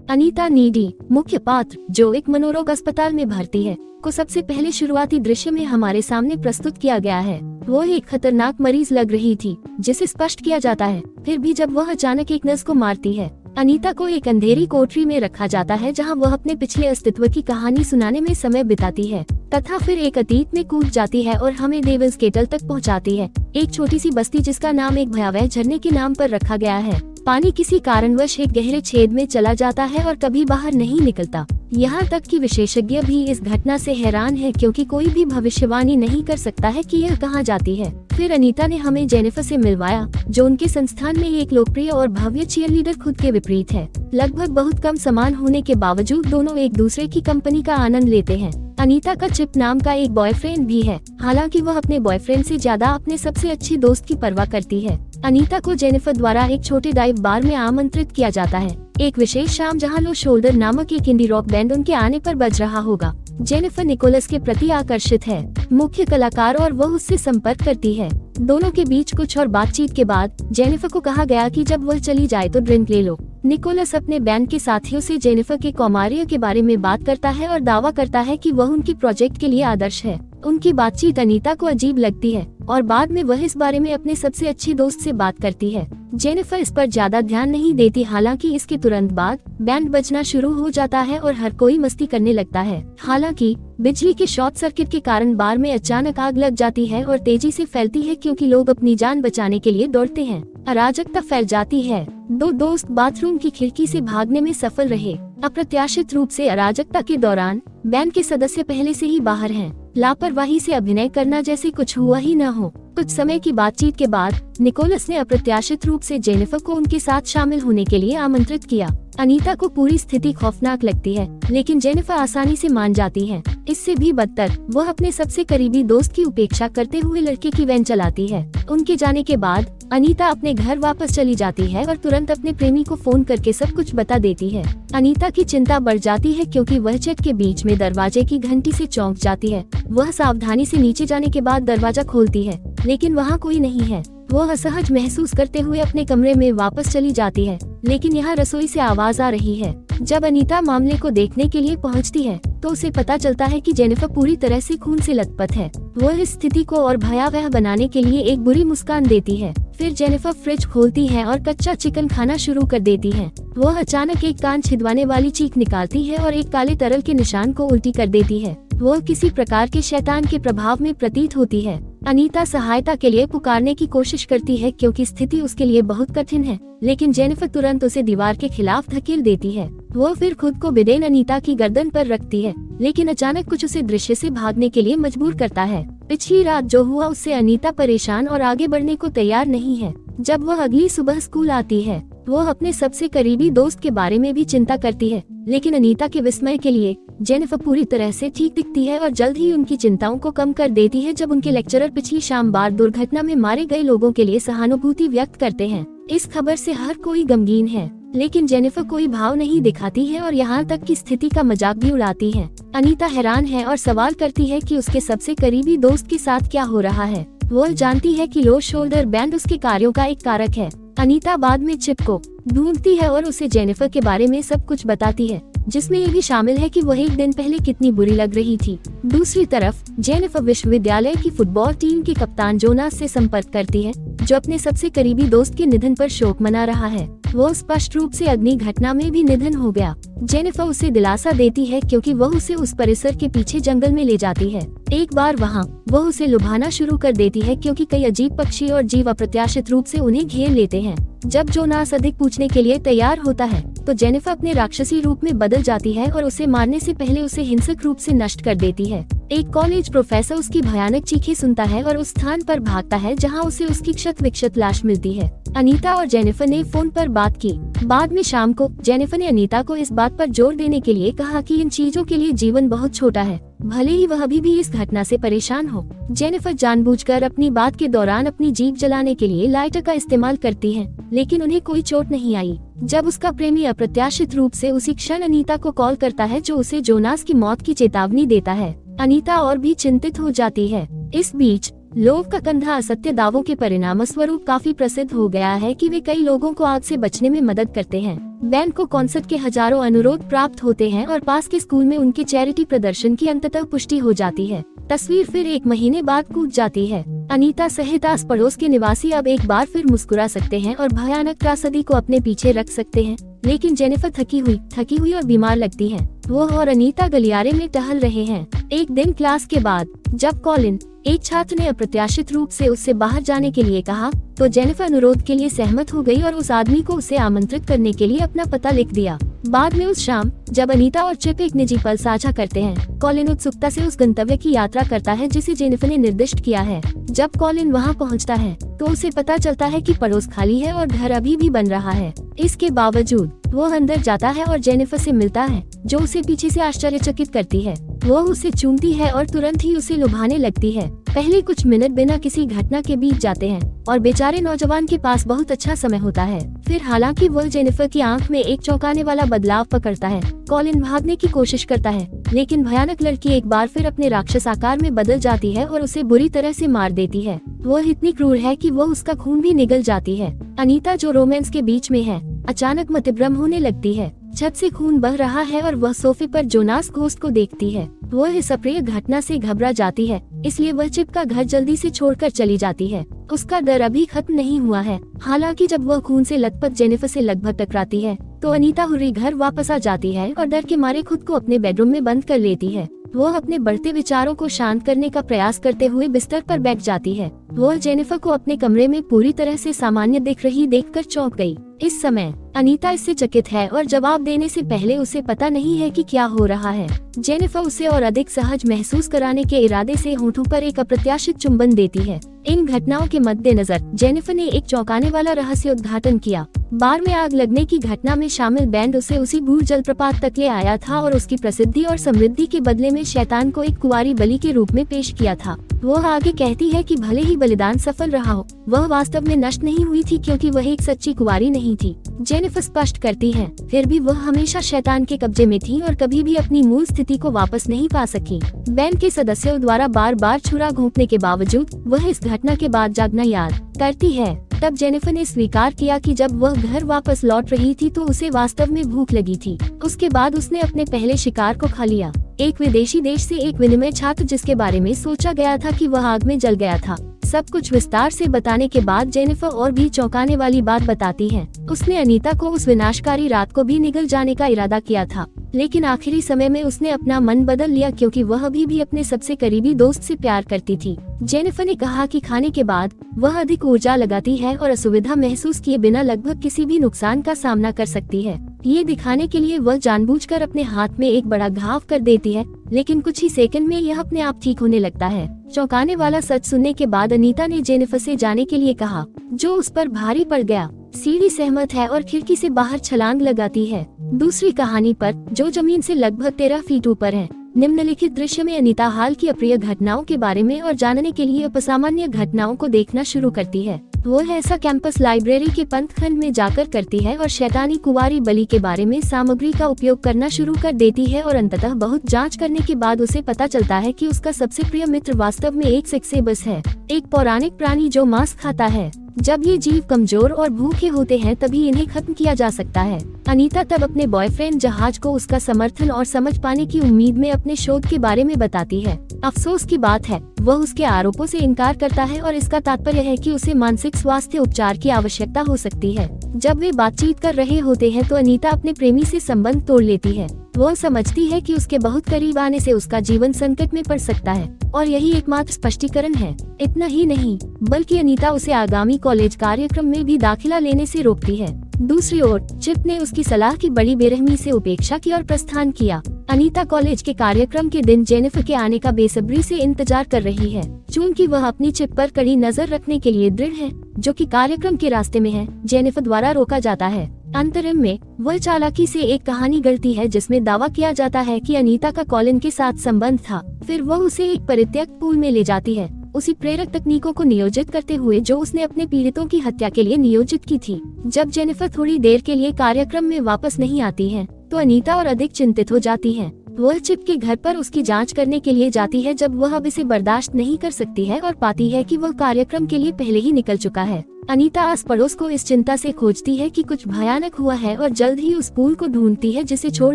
Anita needy, मुख्य पात्र जो एक मनोरोग अस्पताल में भर्ती है, को सबसे पहले शुरुआती दृश्य में हमारे सामने प्रस्तुत किया गया है। वो एक खतरनाक मरीज लग रही थी, जिसे स्पष्ट किया जाता है। फिर भी जब वह अचानक एक नर्स को मारती है, अनीता को एक अंधेरी कोठरी में रखा जाता है, जहां वह अपने पिछले अस्तित्व की कहानी सुनाने में समय बिताती है तथा फिर एक अतीत में कूद जाती है और हमें डेविल्स गेटल तक पहुंचाती है, एक छोटी सी बस्ती जिसका नाम एक भयावह झरने के नाम पर रखा गया है। पानी किसी कारणवश एक गहरे छेद में चला जाता है और कभी बाहर नहीं निकलता। यहाँ तक कि विशेषज्ञ भी इस घटना से हैरान है, क्योंकि कोई भी भविष्यवाणी नहीं कर सकता है कि यह कहाँ जाती है। फिर अनीता ने हमें जेनिफर से मिलवाया, जो उनके संस्थान में एक लोकप्रिय और भव्य चीयरलीडर खुद के विपरीत है। लगभग बहुत कम समान होने के बावजूद दोनों एक दूसरे की कंपनी का आनंद लेते हैं। अनीता का चिप नाम का एक बॉयफ्रेंड भी है, हालांकि वह अपने बॉयफ्रेंड से ज्यादा अपने सबसे अच्छी दोस्त की परवाह करती है। अनीता को जेनिफर द्वारा एक छोटे डाइव बार में आमंत्रित किया जाता है, एक विशेष शाम जहां लो शोल्डर नामक एक इंडी रॉक बैंड उनके आने पर बज रहा होगा। जेनिफर निकोलस के प्रति आकर्षित है, मुख्य कलाकार, और वह उससे संपर्क करती है। दोनों के बीच कुछ और बातचीत के बाद जेनिफर को कहा गया कि जब वह चली जाए तो ड्रिंक ले लो। निकोलस अपने बैंड के साथियों से जेनिफर के कौमार्य के बारे में बात करता है और दावा करता है कि वह उनकी प्रोजेक्ट के लिए आदर्श है। उनकी बातचीत अनीता को अजीब लगती है और बाद में वह इस बारे में अपने सबसे अच्छी दोस्त से बात करती है। जेनिफर इस पर ज्यादा ध्यान नहीं देती, हालांकि इसके तुरंत बाद बैंड बजना शुरू हो जाता है और हर कोई मस्ती करने लगता है। हालांकि बिजली के शॉर्ट सर्किट के कारण बार में अचानक आग लग जाती है और तेजी से फैलती है, क्योंकि लोग अपनी जान बचाने के लिए दौड़ते हैं। अराजकता फैल जाती है। दो दोस्त बाथरूम की खिड़की से भागने में सफल रहे। अप्रत्याशित रूप से अराजकता के दौरान बैंड के सदस्य पहले से ही बाहर हैं। लापरवाही से अभिनय करना जैसे कुछ हुआ ही न हो। कुछ समय की बातचीत के बाद निकोलस ने अप्रत्याशित रूप से जेनिफर को उनके साथ शामिल होने के लिए आमंत्रित किया। अनीता को पूरी स्थिति खौफनाक लगती है, लेकिन जेनिफर आसानी से मान जाती है। इससे भी बदतर, वह अपने सबसे करीबी दोस्त की उपेक्षा करते हुए लड़के की वैन चलाती है। उनके जाने के बाद अनीता अपने घर वापस चली जाती है और तुरंत अपने प्रेमी को फोन करके सब कुछ बता देती है। अनीता की चिंता बढ़ जाती है, क्योंकि वह चेक के बीच में दरवाजे की घंटी से चौंक जाती है। वह सावधानी से नीचे जाने के बाद दरवाजा खोलती है, लेकिन वहाँ कोई नहीं है। वह असहज महसूस करते हुए अपने कमरे में वापस चली जाती है, लेकिन यहाँ रसोई से आवाज आ रही है। जब अनीता मामले को देखने के लिए पहुँचती है, तो उसे पता चलता है कि जेनिफर पूरी तरह से खून से लथपथ है। वह इस स्थिति को और भयावह बनाने के लिए एक बुरी मुस्कान देती है। फिर जेनिफर फ्रिज खोलती है और कच्चा चिकन खाना शुरू कर देती है। वह अचानक एक कान छिदवाने वाली चीख निकालती है और एक काले तरल के निशान को उल्टी कर देती है। वह किसी प्रकार के शैतान के प्रभाव में प्रतीत होती है। अनीता सहायता के लिए पुकारने की कोशिश करती है, क्योंकि स्थिति उसके लिए बहुत कठिन है, लेकिन जेनिफर तुरंत उसे दीवार के खिलाफ धकेल देती है। वह फिर खुद को बेदेन अनीता की गर्दन पर रखती है, लेकिन अचानक कुछ उसे दृश्य से भागने के लिए मजबूर करता है। पिछली रात जो हुआ उससे अनीता परेशान और आगे बढ़ने को तैयार नहीं है। जब वह अगली सुबह स्कूल आती है, वह अपने सबसे करीबी दोस्त के बारे में भी चिंता करती है, लेकिन अनीता के विस्मय के लिए जेनिफर पूरी तरह से ठीक दिखती है और जल्द ही उनकी चिंताओं को कम कर देती है। जब उनके लेक्चरर पिछली शाम बार दुर्घटना में मारे गए लोगों के लिए सहानुभूति व्यक्त करते हैं। इस खबर से हर कोई गमगीन है, लेकिन जेनिफर कोई भाव नहीं दिखाती है और यहाँ तक कि स्थिति का मजाक भी उड़ाती है। अनीता हैरान है और सवाल करती है कि उसके सबसे करीबी दोस्त के साथ क्या हो रहा है। वह जानती है कि लो शोल्डर बैंड उसके कार्यों का एक कारक है। अनीता बाद में चिप को ढूंढती है और उसे जेनिफर के बारे में सब कुछ बताती है, जिसमें ये भी शामिल है कि वह एक दिन पहले कितनी बुरी लग रही थी। दूसरी तरफ जेनिफर विश्वविद्यालय की फुटबॉल टीम के कप्तान जोनास से संपर्क करती है, जो अपने सबसे करीबी दोस्त के निधन पर शोक मना रहा है। वो स्पष्ट रूप से अग्नि घटना में भी निधन हो गया। जेनिफर उसे दिलासा देती है, क्योंकि वह उसे उस परिसर के पीछे जंगल में ले जाती है। एक बार वहाँ वह उसे लुभाना शुरू कर देती है, क्योंकि कई अजीब पक्षी और जीव अप्रत्याशित रूप से उन्हें घेर लेते हैं। जब जोनास अधिक पूछने के लिए तैयार होता है, तो जेनिफर अपने राक्षसी रूप में बदल जाती है और उसे मारने से पहले उसे हिंसक रूप से नष्ट कर देती है। एक कॉलेज प्रोफेसर उसकी भयानक चीखें सुनता है और उस स्थान पर भागता है जहां उसे उसकी क्षत विक्षत लाश मिलती है। अनीता और जेनिफर ने फोन पर बात की। बाद में शाम को जेनिफर ने अनीता को इस बात पर जोर देने के लिए कहा कि इन चीजों के लिए जीवन बहुत छोटा है, भले ही वह अभी भी इस घटना से परेशान हो। जेनिफर जानबूझकर अपनी बात के दौरान अपनी जीभ जलाने के लिए लाइटर का इस्तेमाल करती है, लेकिन उन्हें कोई चोट नहीं आई। जब उसका प्रेमी अप्रत्याशित रूप से उसी क्षण अनीता को कॉल करता है, जो उसे जोनास की मौत की चेतावनी देता है, अनीता और भी चिंतित हो जाती है। इस बीच लोभ का कंधा असत्य दावों के परिणाम स्वरूप काफी प्रसिद्ध हो गया है कि वे कई लोगों को आग से बचने में मदद करते हैं। बेन को कॉन्सर्ट के हजारों अनुरोध प्राप्त होते हैं और पास के स्कूल में उनके चैरिटी प्रदर्शन की अंततः पुष्टि हो जाती है। तस्वीर फिर 1 महीने बाद कूद जाती है। अनीता सहित आस पड़ोस के निवासी अब एक बार फिर मुस्कुरा सकते हैं और भयानक त्रासदी को अपने पीछे रख सकते हैं, लेकिन जेनिफर थकी हुई और बीमार लगती है। वो और अनीता गलियारे में टहल रहे हैं। एक दिन क्लास के बाद जब कॉलिन, एक छात्र ने अप्रत्याशित रूप से उससे बाहर जाने के लिए कहा, तो जेनिफर अनुरोध के लिए सहमत हो गई और उस आदमी को उसे आमंत्रित करने के लिए अपना पता लिख दिया। बाद में उस शाम जब अनीता और चिप एक निजी पल साझा करते हैं, कॉलिन उत्सुकता से उस गंतव्य की यात्रा करता है जिसे जेनिफर ने निर्दिष्ट किया है। जब कॉलिन वहां पहुंचता है तो उसे पता चलता है कि पड़ोस खाली है और घर अभी भी बन रहा है। इसके बावजूद वो अंदर जाता है और जेनिफर से मिलता है, जो उसे पीछे से आश्चर्यचकित करती है। वो उसे चूमती है और तुरंत ही उसे लुभाने लगती है। पहले कुछ मिनट बिना किसी घटना के बीत जाते हैं और बेचारे नौजवान के पास बहुत अच्छा समय होता है। फिर हालांकि वो जेनिफर की आंख में एक चौंकाने वाला बदलाव पकड़ता है। कॉलिन भागने की कोशिश करता है, लेकिन भयानक लड़की एक बार फिर अपने राक्षस आकार में बदल जाती है और उसे बुरी तरह से मार देती है। वो इतनी क्रूर है कि वो उसका खून भी निगल जाती है। अनीता, जो रोमांस के बीच में है, अचानक मतिभ्रम होने लगती है। छत से खून बह रहा है और वह सोफे पर जोनास घोस्ट को देखती है। वो इस अप्रिय घटना से घबरा जाती है, इसलिए वह चिप का घर जल्दी से छोड़कर चली जाती है। उसका डर अभी खत्म नहीं हुआ है। हालांकि जब वह खून से लथपथ जेनिफर से लगभग टकराती है तो अनीता हुर्री घर वापस आ जाती है और डर के मारे खुद को अपने बेडरूम में बंद कर लेती है। वो अपने बढ़ते विचारों को शांत करने का प्रयास करते हुए बिस्तर पर बैठ जाती है। वो जेनिफर को अपने कमरे में पूरी तरह से सामान्य दिख रही देखकर चौंक गई। इस समय अनीता इससे चकित है और जवाब देने से पहले उसे पता नहीं है कि क्या हो रहा है। जेनिफर उसे और अधिक सहज महसूस कराने के इरादे से होठों पर एक अप्रत्याशित चुंबन देती है। इन घटनाओं के मद्देनजर जेनिफर ने एक चौंकाने वाला रहस्य उद्घाटन किया। बार में आग लगने की घटना में शामिल बैंड उसे उसी भूर जलप्रपात तक ले आया था और उसकी प्रसिद्धि और समृद्धि के बदले में शैतान को एक कुंवारी बलि के रूप में पेश किया था। वो आगे कहती है कि भले ही बलिदान सफल रहा हो, वह वास्तव में नष्ट नहीं हुई थी क्योंकि वह एक सच्ची कुंवारी नहीं थी। जेनिफर स्पष्ट करती है, फिर भी वह हमेशा शैतान के कब्जे में थी और कभी भी अपनी मूल स्थिति को वापस नहीं पा सकी। बैंड के सदस्यों द्वारा बार बार छुरा घोंपने के बावजूद वह इस घटना के बाद जागना याद करती है। तब जेनिफर ने स्वीकार किया कि जब वह घर वापस लौट रही थी तो उसे वास्तव में भूख लगी थी। उसके बाद उसने अपने पहले शिकार को खा लिया, एक विदेशी देश से एक विनिमय छात्र जिसके बारे में सोचा गया था कि वह आग में जल गया था। सब कुछ विस्तार से बताने के बाद जेनिफर और भी चौंकाने वाली बात बताती है। उसने अनीता को उस विनाशकारी रात को भी निगल जाने का इरादा किया था, लेकिन आखिरी समय में उसने अपना मन बदल लिया क्योंकि वह अभी भी अपने सबसे करीबी दोस्त से प्यार करती थी। जेनिफर ने कहा कि खाने के बाद वह अधिक ऊर्जा लगाती है और असुविधा महसूस किए बिना लगभग किसी भी नुकसान का सामना कर सकती है। ये दिखाने के लिए वह जानबूझकर अपने हाथ में एक बड़ा घाव कर देती है, लेकिन कुछ ही सेकंड में यह अपने आप ठीक होने लगता है। चौंकाने वाला सच सुनने के बाद अनीता ने जेनिफर से जाने के लिए कहा, जो उस पर भारी पड़ गया। सीढ़ी सहमत है और खिड़की से बाहर छलांग लगाती है। दूसरी कहानी पर, जो जमीन से लगभग 13 फीट ऊपर है। निम्नलिखित दृश्य में अनीता हाल की अप्रिय घटनाओं के बारे में और जानने के लिए असामान्य घटनाओं को देखना शुरू करती है। वो ऐसा कैंपस लाइब्रेरी के पंथखंड में जाकर करती है और शैतानी कुंवारी बलि के बारे में सामग्री का उपयोग करना शुरू कर देती है और अंततः बहुत जांच करने के बाद उसे पता चलता है कि उसका सबसे प्रिय मित्र वास्तव में एक सिक्सेबस है, एक पौराणिक प्राणी जो मांस खाता है। जब ये जीव कमजोर और भूखे होते हैं तभी इन्हें खत्म किया जा सकता है। अनीता तब अपने बॉयफ्रेंड जहाज को उसका समर्थन और समझ पाने की उम्मीद में अपने शोध के बारे में बताती है। अफसोस की बात है, वह उसके आरोपों से इनकार करता है और इसका तात्पर्य है कि उसे मानसिक स्वास्थ्य उपचार की आवश्यकता हो सकती है। जब वे बातचीत कर रहे होते हैं तो अनीता अपने प्रेमी से संबंध तोड़ लेती है। वह समझती है कि उसके बहुत करीब आने से उसका जीवन संकट में पड़ सकता है और यही एकमात्र स्पष्टीकरण है। इतना ही नहीं, बल्कि अनीता उसे आगामी कॉलेज कार्यक्रम में भी दाखिला लेने से रोकती है। दूसरी ओर चिप ने उसकी सलाह की बड़ी बेरहमी से उपेक्षा की और प्रस्थान किया। अनीता कॉलेज के कार्यक्रम के दिन जेनिफर के आने का बेसब्री से इंतजार कर रही है, चूँकि वह अपनी चिप पर कड़ी नजर रखने के लिए दृढ़ है, जो कि कार्यक्रम के रास्ते में है। जेनिफर द्वारा रोका जाता है। अंतरिम में वह चालाकी से एक कहानी गढ़ती है जिसमें दावा किया जाता है कि अनीता का कॉलिन के साथ संबंध था। फिर वह उसे एक परित्यक्त पूल में ले जाती है, उसी प्रेरक तकनीकों को नियोजित करते हुए जो उसने अपने पीड़ितों की हत्या के लिए नियोजित की थी। जब जेनिफर थोड़ी देर के लिए कार्यक्रम में वापस नहीं आती है तो अनीता और अधिक चिंतित हो जाती है। वह चिप के घर पर उसकी जांच करने के लिए जाती है जब वह अब इसे बर्दाश्त नहीं कर सकती है और पाती है कि वह कार्यक्रम के लिए पहले ही निकल चुका है। अनीता आस पड़ोस को इस चिंता से खोजती है कि कुछ भयानक हुआ है और जल्द ही उस पूल को ढूंढती है जिसे छोड़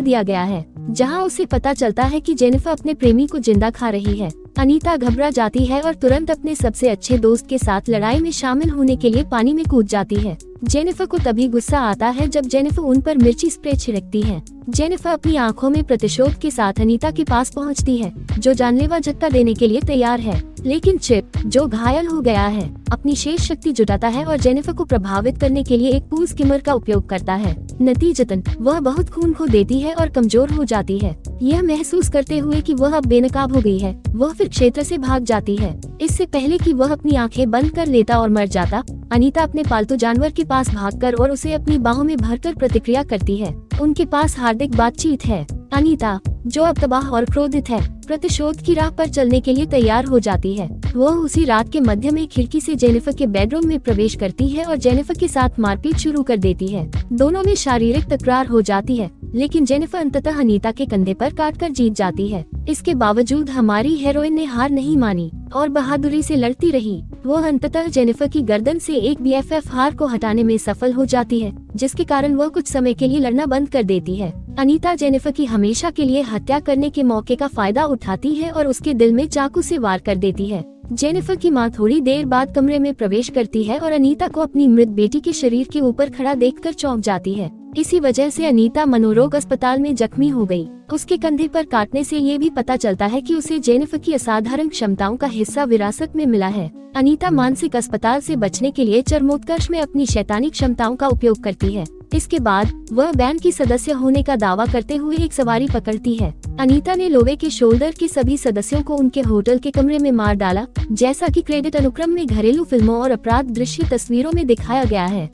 दिया गया है, जहां उसे पता चलता है कि जेनिफर अपने प्रेमी को जिंदा खा रही है। अनीता घबरा जाती है और तुरंत अपने सबसे अच्छे दोस्त के साथ लड़ाई में शामिल होने के लिए पानी में कूद जाती है। जेनिफर को तभी गुस्सा आता है जब जेनिफर उन पर मिर्ची स्प्रे छिड़कती है। जेनिफर अपनी आंखों में प्रतिशोध के साथ अनीता के पास पहुंचती है, जो जानलेवा झटका देने के लिए तैयार है, लेकिन चिप, जो घायल हो गया है, अपनी शेष शक्ति जुटाता है और जेनिफर को प्रभावित करने के लिए एक पूल स्किमर का उपयोग करता है। नतीजतन वह बहुत खून खो देती है और कमजोर हो जाती है। यह महसूस करते हुए कि वह अब बेनकाब हो गई है, वह फिर क्षेत्र से भाग जाती है। इससे पहले कि वह अपनी आंखें बंद कर लेता और मर जाता, अनीता अपने पालतू जानवर के पास भागकर और उसे अपनी बाहों में भरकर प्रतिक्रिया करती है। उनके पास हार्दिक बातचीत है। अनीता, जो अब तबाह और क्रोधित है, प्रतिशोध की राह पर चलने के लिए तैयार हो जाती है। वह उसी रात के मध्य में खिड़की से जेनिफर के बेडरूम में प्रवेश करती है और जेनिफर के साथ मारपीट शुरू कर देती है। दोनों में शारीरिक तकरार हो जाती है, लेकिन जेनिफर अंततः अनीता के कंधे पर काटकर जीत जाती है। इसके बावजूद हमारी हीरोइन ने हार नहीं मानी और बहादुरी से लड़ती रही। वह अंततः जेनिफर की गर्दन से एक BFF हार को हटाने में सफल हो जाती है, जिसके कारण वह कुछ समय के लिए लड़ना बंद कर देती है। अनीता जेनिफर की हमेशा के लिए हत्या करने के मौके का फायदा उठाती है और उसके दिल में चाकू से वार कर देती है। जेनिफर की मां थोड़ी देर बाद कमरे में प्रवेश करती है और अनीता को अपनी मृत बेटी के शरीर के ऊपर खड़ा देखकर चौंक जाती है। इसी वजह से अनीता मनोरोग अस्पताल में जख्मी हो गई। उसके कंधे पर काटने से ये भी पता चलता है कि उसे जेनिफर की असाधारण क्षमताओं का हिस्सा विरासत में मिला है। अनीता मानसिक अस्पताल से बचने के लिए चरमोत्कर्ष में अपनी शैतानी क्षमताओं का उपयोग करती है। इसके बाद वह बैंड की सदस्य होने का दावा करते हुए एक सवारी पकड़ती है। अनीता ने लोवे के शोल्डर के सभी सदस्यों को उनके होटल के कमरे में मार डाला, जैसा कि क्रेडिट अनुक्रम में घरेलू फिल्मों और अपराध दृश्य तस्वीरों में दिखाया गया है।